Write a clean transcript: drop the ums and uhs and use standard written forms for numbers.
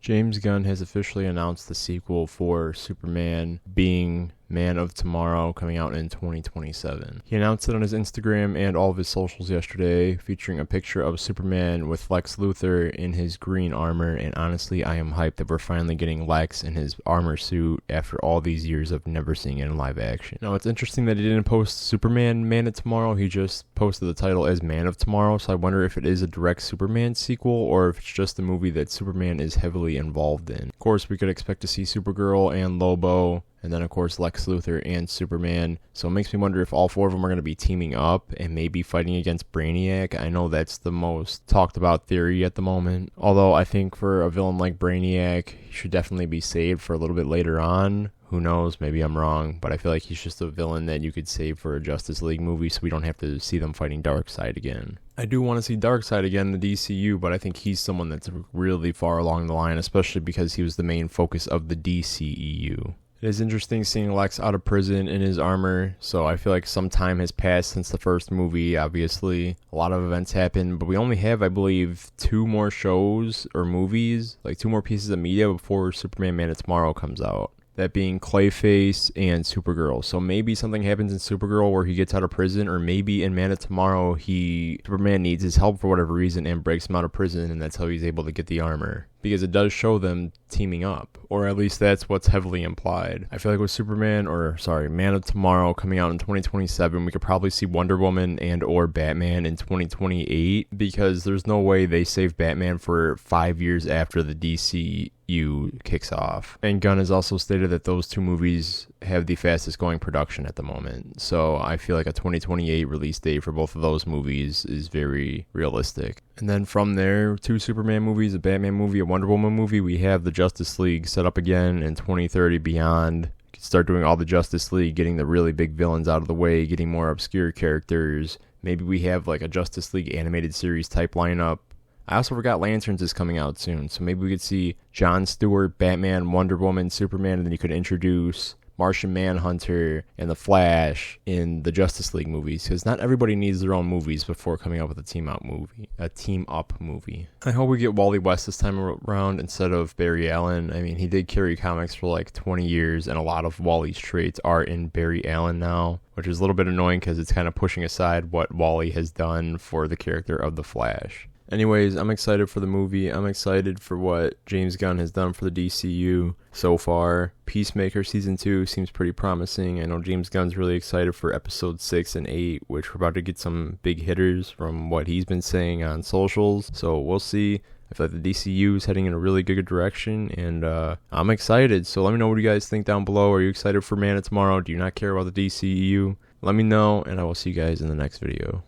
James Gunn has officially announced the sequel for Superman being Man of Tomorrow, coming out in 2027. He announced it on his Instagram and all of his socials yesterday, featuring a picture of Superman with Lex Luthor in his green armor, and honestly, I am hyped that we're finally getting Lex in his armor suit after all these years of never seeing it in live action. Now, it's interesting that he didn't post Superman Man of Tomorrow, he just posted the title as Man of Tomorrow, so I wonder if it is a direct Superman sequel, or if it's just a movie that Superman is heavily involved in. Of course, we could expect to see Supergirl and Lobo, and then, of course, Lex Luthor and Superman. So it makes me wonder if all four of them are going to be teaming up and maybe fighting against Brainiac. I know that's the most talked about theory at the moment. Although I think for a villain like Brainiac, he should definitely be saved for a little bit later on. Who knows? Maybe I'm wrong. But I feel like he's just a villain that you could save for a Justice League movie so we don't have to see them fighting Darkseid again. I do want to see Darkseid again in the DCU, but I think he's someone that's really far along the line, especially because he was the main focus of the DCEU. It is interesting seeing Lex out of prison in his armor, so I feel like some time has passed since the first movie, obviously. A lot of events happened, but we only have, I believe, 2 more shows or movies, like 2 more pieces of media before Superman Man of Tomorrow comes out. That being Clayface and Supergirl. So maybe something happens in Supergirl where he gets out of prison, or maybe in Man of Tomorrow, Superman needs his help for whatever reason and breaks him out of prison, and that's how he's able to get the armor. Because it does show them teaming up, or at least that's what's heavily implied. I feel like with Man of Tomorrow coming out in 2027, we could probably see Wonder Woman and or Batman in 2028, because there's no way they save Batman for 5 years after the DCU kicks off. And Gunn has also stated that those 2 movies have the fastest going production at the moment. So I feel like a 2028 release date for both of those movies is very realistic. And then from there, 2 Superman movies, a Batman movie, a Wonder Woman movie, we have the Justice League set up again in 2030 beyond. Start doing all the Justice League, getting the really big villains out of the way, getting more obscure characters. Maybe we have like a Justice League animated series type lineup. I also forgot Lanterns is coming out soon, so maybe we could see Jon Stewart, Batman, Wonder Woman, Superman, and then you could introduce Martian Manhunter and The Flash in the Justice League movies, because not everybody needs their own movies before coming up with a team-up movie. I hope we get Wally West this time around instead of Barry Allen. I mean, he did carry comics for like 20 years, and a lot of Wally's traits are in Barry Allen now, which is a little bit annoying because it's kind of pushing aside what Wally has done for the character of The Flash. Anyways, I'm excited for the movie. I'm excited for what James Gunn has done for the DCU so far. Peacemaker Season 2 seems pretty promising. I know James Gunn's really excited for Episode 6 and 8, which we're about to get some big hitters from what he's been saying on socials. So we'll see. I feel like the DCU is heading in a really good direction, and I'm excited. So let me know what you guys think down below. Are you excited for Man of Tomorrow? Do you not care about the DCEU? Let me know, and I will see you guys in the next video.